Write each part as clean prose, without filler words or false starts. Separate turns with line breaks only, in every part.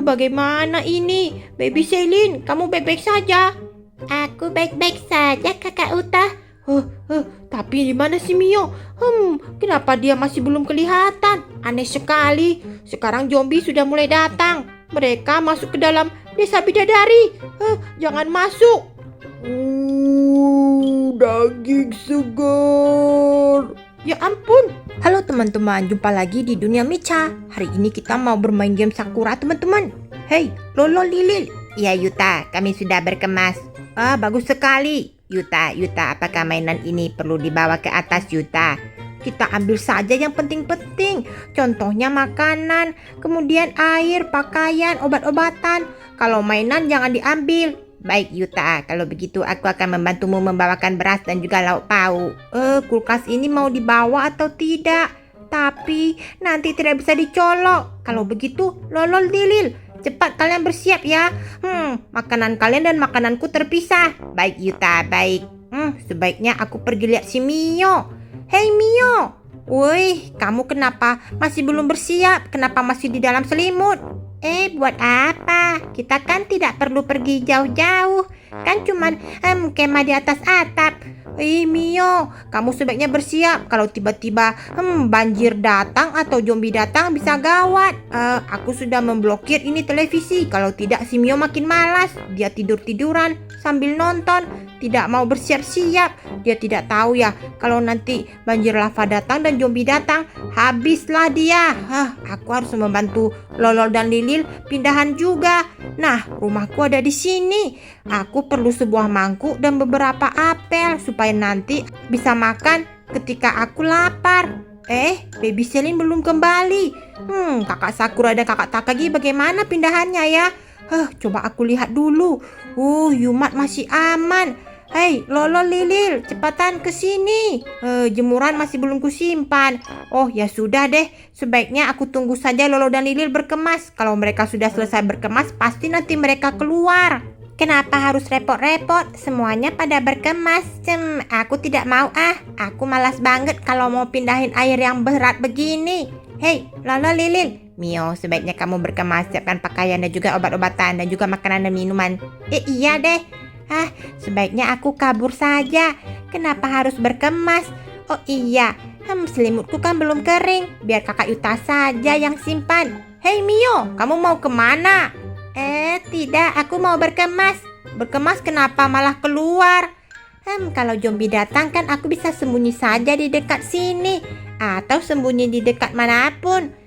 bagaimana ini? Baby Selin, kamu baik-baik saja?
Aku baik-baik saja, Kakak Uta.
Tapi di mana si Mio? Kenapa dia masih belum kelihatan? Aneh sekali. Sekarang zombie sudah mulai datang. Mereka masuk ke dalam desa bidadari. Jangan masuk. Daging segar. Ya ampun. Halo teman-teman, jumpa lagi di Dunia Micha. Hari ini kita mau bermain game Sakura, teman-teman. Hey, Lolo Lilil.
Ya Yuta, kami sudah berkemas.
Bagus sekali.
Yuta, apakah mainan ini perlu dibawa ke atas, Yuta?
Kita ambil saja yang penting-penting. Contohnya makanan, kemudian air, pakaian, obat-obatan. Kalau mainan jangan diambil.
Baik Yuta, kalau begitu aku akan membantumu membawakan beras dan juga lauk pauk.
Kulkas ini mau dibawa atau tidak? Tapi nanti tidak bisa dicolok. Kalau begitu, Lolol Dilil, cepat kalian bersiap ya. Makanan kalian dan makananku terpisah.
Baik Yuta, baik.
Sebaiknya aku pergi lihat si Mio. Hei Mio, woi, kamu kenapa masih belum bersiap? Kenapa masih di dalam selimut?
Buat apa? Kita kan tidak perlu pergi jauh-jauh. Kan cuman kemah di atas atap.
Mio, kamu sebaiknya bersiap. Kalau tiba-tiba banjir datang atau zombie datang bisa gawat. Aku sudah memblokir ini televisi. Kalau tidak si Mio makin malas. Dia tidur-tiduran sambil nonton. Tidak mau bersiap-siap. Dia tidak tahu ya, kalau nanti banjir lava datang dan zombie datang, habislah dia. Aku harus membantu Lolol dan Lilil pindahan juga. Nah, rumahku ada di sini. Aku perlu sebuah mangkuk dan beberapa apel supaya nanti bisa makan ketika aku lapar. Baby Selin belum kembali. Kakak Sakura dan kakak Takagi bagaimana pindahannya ya? Coba aku lihat dulu. Yumat masih aman. Hei, Lolo Lilil, cepatan ke sini. Jemuran masih belum kusimpan. Oh, ya sudah deh. Sebaiknya aku tunggu saja Lolo dan Lilil berkemas. Kalau mereka sudah selesai berkemas, pasti nanti mereka keluar.
Kenapa harus repot-repot? Semuanya pada berkemas. Aku tidak mau Aku malas banget kalau mau pindahin air yang berat begini.
Hei, Lolo Lilil.
Mio, sebaiknya kamu berkemas, siapkan pakaian dan juga obat-obatan dan juga makanan dan minuman.
Iya deh.
Sebaiknya aku kabur saja. Kenapa harus berkemas? Oh iya, selimutku kan belum kering. Biar kakak Yuta saja yang simpan.
Hei Mio, kamu mau kemana?
Tidak, aku mau berkemas.
Berkemas kenapa malah keluar?
Kalau zombie datang kan aku bisa sembunyi saja di dekat sini. Atau sembunyi di dekat manapun.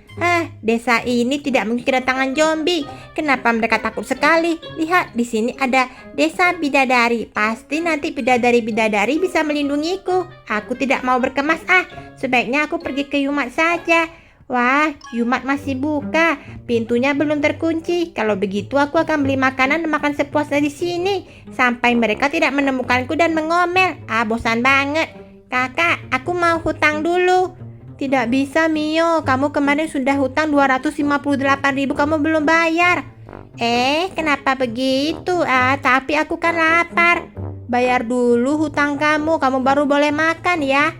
Desa ini tidak mungkin kedatangan zombie. Kenapa mereka takut sekali? Lihat, di sini ada desa bidadari. Pasti nanti bidadari-bidadari bisa melindungiku. Aku tidak mau berkemas. Sebaiknya aku pergi ke Yumat saja. Wah, Yumat masih buka. Pintunya belum terkunci. Kalau begitu aku akan beli makanan dan makan sepuasnya di sini. Sampai mereka tidak menemukanku dan mengomel. Bosan banget. Kakak, aku mau hutang dulu.
Tidak bisa Mio, kamu kemarin sudah hutang 258.000, kamu belum bayar.
Kenapa begitu? Tapi aku kan lapar.
Bayar dulu hutang kamu baru boleh makan ya.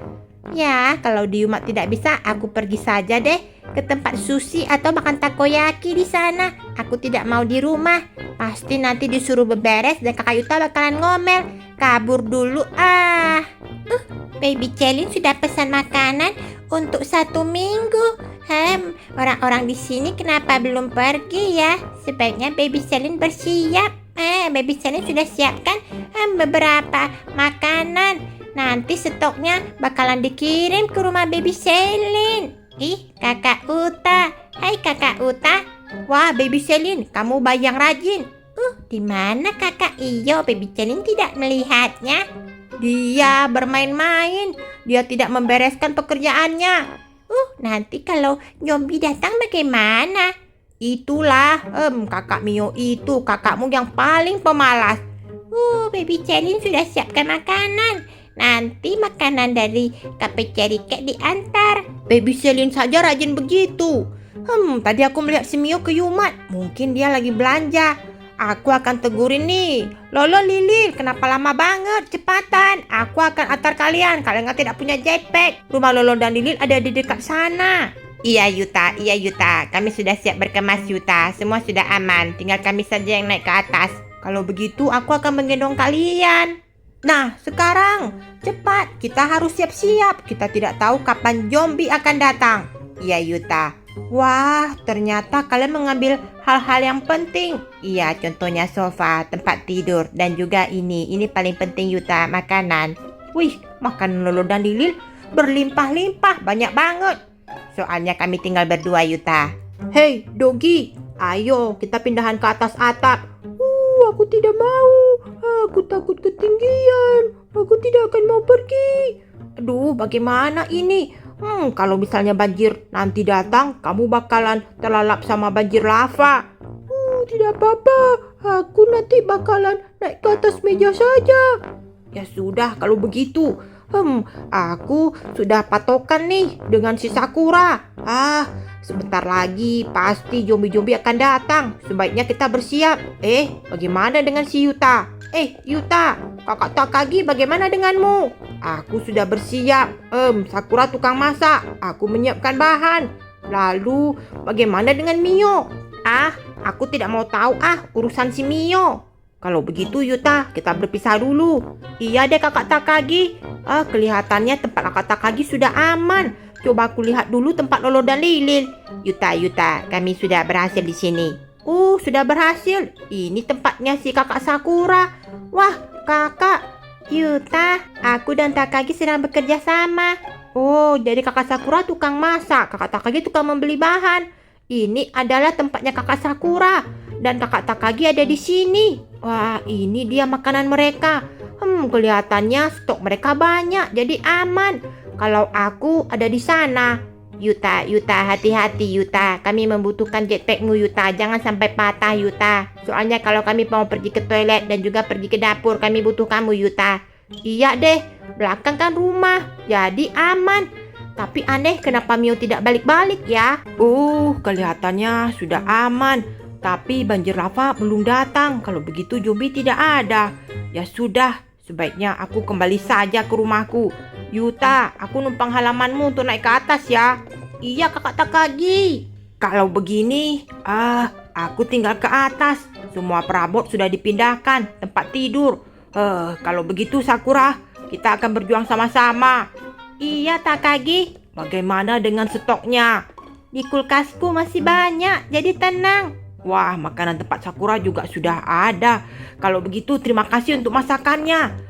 Ya, kalau di Yumat tidak bisa, aku pergi saja deh ke tempat sushi atau makan takoyaki di sana. Aku tidak mau di rumah. Pasti nanti disuruh beberes dan kakak Yuta bakalan ngomel. Kabur dulu Baby Selin sudah pesan makanan untuk 1 minggu. Orang-orang di sini kenapa belum pergi ya? Sebaiknya Baby Selin bersiap. Baby Selin sudah siapkan beberapa makanan. Nanti stoknya bakalan dikirim ke rumah Baby Selin. Kakak Uta. Hai Kakak Uta.
Wah, Baby Selin, kamu bayi yang rajin.
Di mana Kakak Iyo? Baby Selin tidak melihatnya.
Dia bermain-main. Dia tidak membereskan pekerjaannya.
Nanti kalau zombie datang bagaimana?
Itulah, kakak Mio itu kakakmu yang paling pemalas.
Baby Selin sudah siapkan makanan. Nanti makanan dari Cafe Cherry Cake diantar.
Baby Selin saja rajin begitu. Tadi aku melihat si Mio ke Yumat. Mungkin dia lagi belanja. Aku akan tegurin nih. Lolo Lilil, kenapa lama banget? Cepatan, aku akan antar kalian. Kalian tidak punya jetpack. Rumah Lolo dan Lilil ada di dekat sana.
Iya Yuta, kami sudah siap berkemas Yuta, semua sudah aman, tinggal kami saja yang naik ke atas.
Kalau begitu aku akan menggendong kalian. Nah, sekarang cepat, kita harus siap-siap. Kita tidak tahu kapan zombie akan datang.
Iya Yuta.
Wah, ternyata kalian mengambil hal-hal yang penting.
Iya, contohnya sofa, tempat tidur, dan juga ini paling penting Yuta, makanan.
Wih, makanan Lolo dan Lilil berlimpah-limpah, banyak banget.
Soalnya kami tinggal berdua Yuta.
Hei, Dogi, ayo kita pindahan ke atas atap. Aku tidak mau. Aku takut ketinggian. Aku tidak akan mau pergi. Aduh, bagaimana ini? Kalau misalnya banjir nanti datang, kamu bakalan terlalap sama banjir lava. Tidak apa-apa. Aku nanti bakalan naik ke atas meja saja. Ya sudah, kalau begitu. Aku sudah patokan nih dengan si Sakura. Sebentar lagi pasti zombie-zombie akan datang. Sebaiknya kita bersiap. Bagaimana dengan si Yuta? Yuta, kakak Takagi bagaimana denganmu? Aku sudah bersiap. Sakura tukang masak. Aku menyiapkan bahan. Lalu bagaimana dengan Mio? Aku tidak mau tahu urusan si Mio. Kalau begitu Yuta, kita berpisah dulu. Iya deh kakak Takagi. Kelihatannya tempat kakak Takagi sudah aman. Coba aku lihat dulu tempat Lolo dan Lilil.
Yuta, kami sudah berhasil di sini.
Sudah berhasil. Ini tempatnya si kakak Sakura. Wah, kakak.
Yuta, aku dan Takagi sedang bekerja sama.
Jadi kakak Sakura tukang masak, kakak Takagi tukang membeli bahan. Ini adalah tempatnya kakak Sakura. Dan kakak Takagi ada di sini. Wah, ini dia makanan mereka. Kelihatannya stok mereka banyak, jadi aman. Kalau aku ada di sana.
Yuta, hati-hati Yuta. Kami membutuhkan jetpackmu Yuta. Jangan sampai patah Yuta. Soalnya kalau kami mau pergi ke toilet dan juga pergi ke dapur, kami butuh kamu Yuta.
Iya deh, belakang kan rumah, jadi aman. Tapi aneh kenapa Mio tidak balik-balik ya? Kelihatannya sudah aman. Tapi banjir lava belum datang. Kalau begitu zombie tidak ada. Ya sudah, sebaiknya aku kembali saja ke rumahku. Yuta, aku numpang halamanmu untuk naik ke atas ya. Iya kakak Takagi. Kalau begini, aku tinggal ke atas. Semua perabot sudah dipindahkan, tempat tidur. Kalau begitu Sakura, kita akan berjuang sama-sama. Iya Takagi. Bagaimana dengan stoknya?
Di kulkasku masih banyak, jadi tenang.
Wah, makanan tempat Sakura juga sudah ada. Kalau begitu terima kasih untuk masakannya.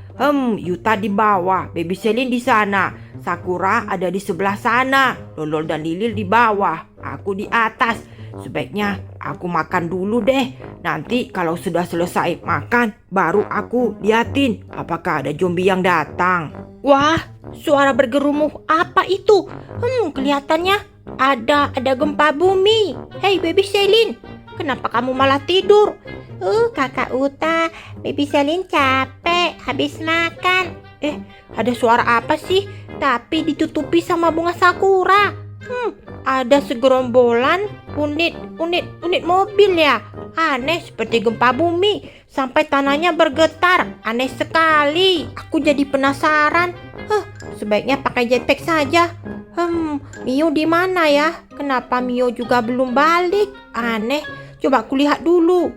Yuta di bawah, Baby Selin di sana. Sakura ada di sebelah sana. Lolo dan Lilil di bawah. Aku di atas. Sebaiknya aku makan dulu deh. Nanti kalau sudah selesai makan, baru aku liatin apakah ada zombie yang datang. Wah, suara bergerumuh apa itu? Kelihatannya ada gempa bumi. Hei Baby Selin, kenapa kamu malah tidur?
Kakak Uta, Baby Selin capek habis makan.
Ada suara apa sih? Tapi ditutupi sama bunga sakura. Ada segerombolan unit mobil ya. Aneh, seperti gempa bumi. Sampai tanahnya bergetar. Aneh sekali. Aku jadi penasaran. Sebaiknya pakai jetpack saja. Mio di mana ya? Kenapa Mio juga belum balik? Aneh. Coba aku lihat dulu.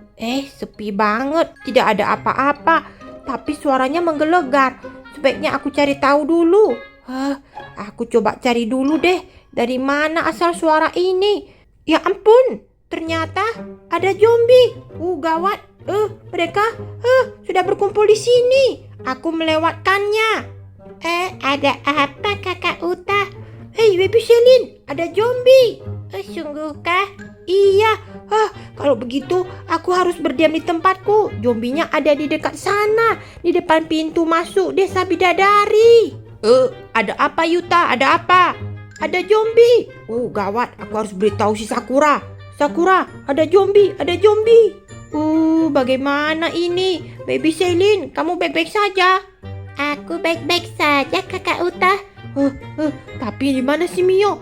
Sepi banget. Tidak ada apa-apa. Tapi suaranya menggelegar. Sebaiknya aku cari tahu dulu. Aku coba cari dulu deh. Dari mana asal suara ini? Ya ampun. Ternyata ada zombie. Gawat. Mereka sudah berkumpul di sini. Aku melewatkannya.
Ada apa kakak Uta?
Hei Baby Selin, ada zombie.
Sungguhkah?
Iya. Kalau begitu aku harus berdiam di tempatku. Zombinya ada di dekat sana, di depan pintu masuk desa bidadari. Ada apa Yuta? Ada apa? Ada zombie. Gawat, aku harus beritahu si Sakura. Sakura, ada zombie, ada zombie. Bagaimana ini? Baby Selin, kamu baik-baik saja?
Aku baik-baik saja kakak Uta.
Tapi di mana si Mio?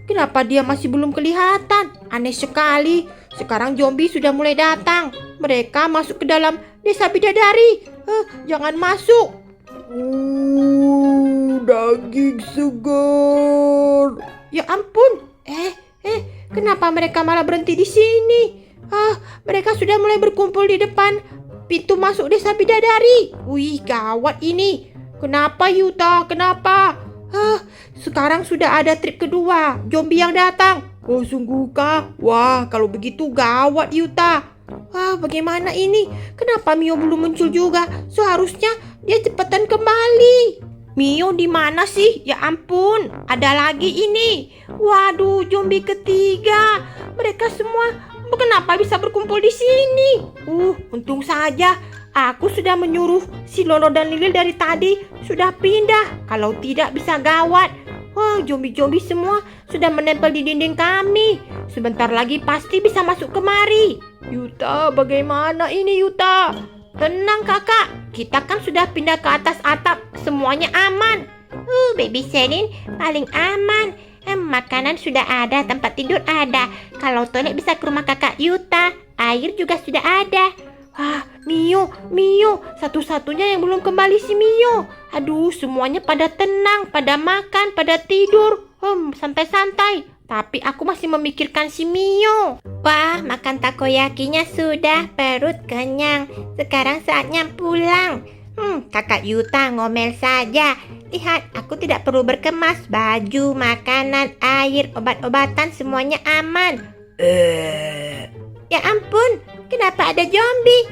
Kenapa dia masih belum kelihatan? Aneh sekali. Sekarang zombie sudah mulai datang. Mereka masuk ke dalam desa bidadari. Jangan masuk. Daging segar. Ya ampun, Kenapa mereka malah berhenti di sini? Mereka sudah mulai berkumpul di depan pintu masuk desa bidadari. Wih, gawat ini. Kenapa Yuta? Kenapa? Sekarang sudah ada trip kedua. Zombie yang datang. Oh, sungguhkah? Wah, kalau begitu gawat Yuta. Bagaimana ini? Kenapa Mio belum muncul juga? Seharusnya dia cepetan kembali. Mio di mana sih? Ya ampun, ada lagi ini. Waduh, zombie ketiga. Mereka semua kenapa bisa berkumpul di sini? Untung saja aku sudah menyuruh si Lolo dan Lilil dari tadi sudah pindah. Kalau tidak bisa gawat. Wah, zombie-zombie semua sudah menempel di dinding kami. Sebentar lagi pasti bisa masuk kemari. Yuta, bagaimana ini Yuta? Tenang kakak, kita kan sudah pindah ke atas atap, semuanya aman.
Baby Selin paling aman. Makanan sudah ada, tempat tidur ada. Kalau toilet bisa ke rumah kakak Yuta. Air juga sudah ada.
Mio, satu-satunya yang belum kembali si Mio. Aduh, semuanya pada tenang, pada makan, pada tidur. Santai-santai. Tapi aku masih memikirkan si Mio.
Wah, makan takoyakinya sudah, perut kenyang. Sekarang saatnya pulang. Kakak Yuta ngomel saja. Lihat, aku tidak perlu berkemas. Baju, makanan, air, obat-obatan semuanya aman. Ya ampun, kenapa ada zombie?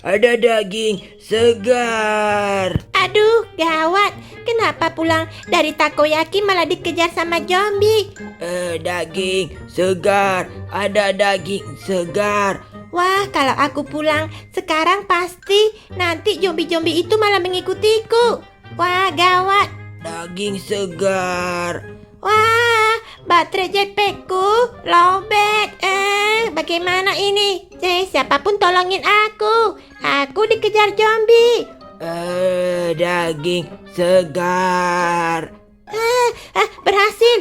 Ada daging segar.
Aduh, gawat. Kenapa pulang dari takoyaki malah dikejar sama zombie?
Daging segar. Ada daging segar.
Wah, kalau aku pulang sekarang pasti nanti zombie-zombie itu malah mengikutiku. Wah, gawat.
Daging segar.
Wah, baterai jetpackku lowbat. Bagaimana ini? Siapapun tolongin aku. Aku dikejar zombie.
Daging segar.
Berhasil.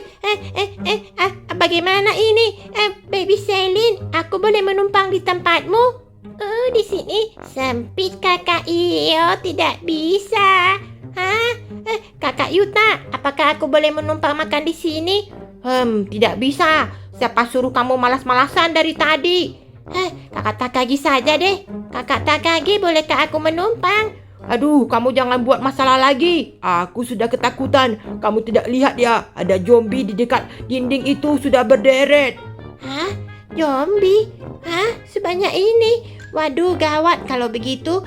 Bagaimana ini? Baby Selin, aku boleh menumpang di tempatmu? Di sini sempit kakak Iyo, tidak bisa. Kakak Yuta, apakah aku boleh menumpang makan di sini?
Tidak bisa. Siapa suruh kamu malas-malasan dari tadi?
Kakak Takagi saja deh. Kakak Takagi, bolehkah aku menumpang?
Aduh, kamu jangan buat masalah lagi. Aku sudah ketakutan. Kamu tidak lihat ya, ada zombie di dekat dinding itu sudah berderet.
Zombie? Sebanyak ini? Waduh, gawat. Kalau begitu,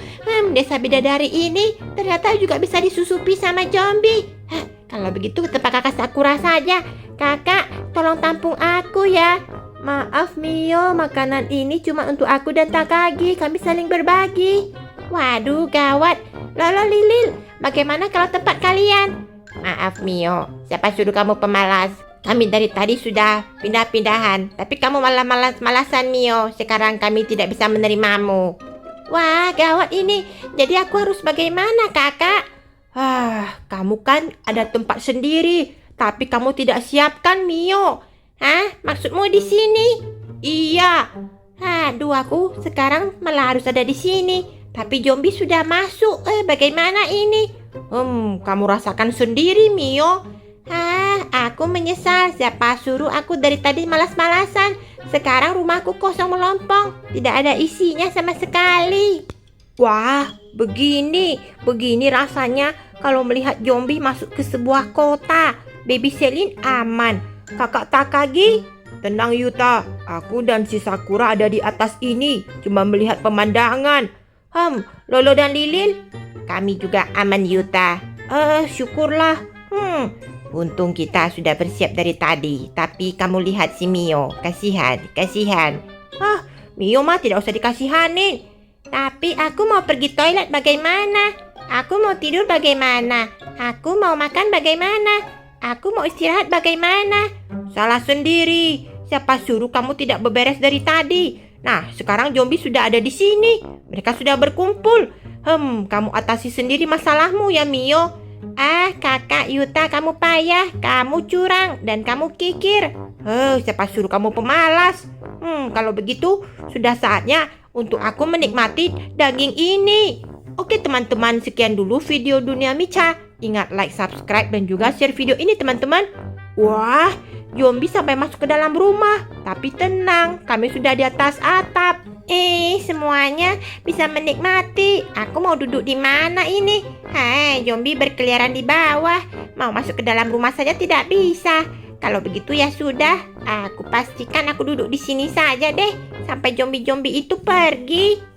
desa bidadari ini ternyata juga bisa disusupi sama zombie. Kalau begitu ke tempat kakak Sakura saja. Kakak, tolong tampung aku ya.
Maaf Mio, makanan ini cuma untuk aku dan Takagi. Kami saling berbagi.
Waduh, gawat. Lolo, Lilil, bagaimana kalau tempat kalian? Maaf Mio, siapa suruh kamu pemalas? Kami dari tadi sudah pindah-pindahan, tapi kamu malah malas-malasan Mio. Sekarang kami tidak bisa menerimamu. Wah, gawat ini. Jadi aku harus bagaimana kakak?
Kamu kan ada tempat sendiri, tapi kamu tidak siapkan Mio.
Maksudmu di sini?
Iya.
Aduh, aku sekarang malah harus ada di sini. Tapi zombie sudah masuk. Bagaimana ini?
Kamu rasakan sendiri Mio.
Aku menyesal. Siapa suruh aku dari tadi malas-malasan. Sekarang rumahku kosong melompong. Tidak ada isinya sama sekali.
Wah, begini rasanya kalau melihat zombie masuk ke sebuah kota. Baby Selin aman. Kakak Takagi, tenang Yuta. Aku dan si Sakura ada di atas ini, cuma melihat pemandangan.
Lolo dan Lilil, kami juga aman Yuta.
Syukurlah.
Untung kita sudah bersiap dari tadi. Tapi kamu lihat si Mio, kasihan.
Mio mah tidak usah dikasihanin.
Tapi aku mau pergi toilet bagaimana? Aku mau tidur bagaimana? Aku mau makan bagaimana? Aku mau istirahat bagaimana?
Salah sendiri. Siapa suruh kamu tidak beberes dari tadi? Nah, sekarang zombie sudah ada di sini. Mereka sudah berkumpul. Kamu atasi sendiri masalahmu ya Mio.
Kakak Yuta, kamu payah, kamu curang, dan kamu kikir.
Siapa suruh kamu pemalas? Kalau begitu, sudah saatnya untuk aku menikmati daging ini. Oke teman-teman, sekian dulu video Dunia Micha. Ingat like, subscribe, dan juga share video ini teman-teman. Wah, zombie sampai masuk ke dalam rumah. Tapi tenang, kami sudah di atas atap.
Semuanya bisa menikmati. Aku mau duduk di mana ini? Hai, zombie berkeliaran di bawah. Mau masuk ke dalam rumah saja tidak bisa. Kalau begitu ya sudah. Aku pastikan aku duduk di sini saja deh. Sampai zombie-zombie itu pergi.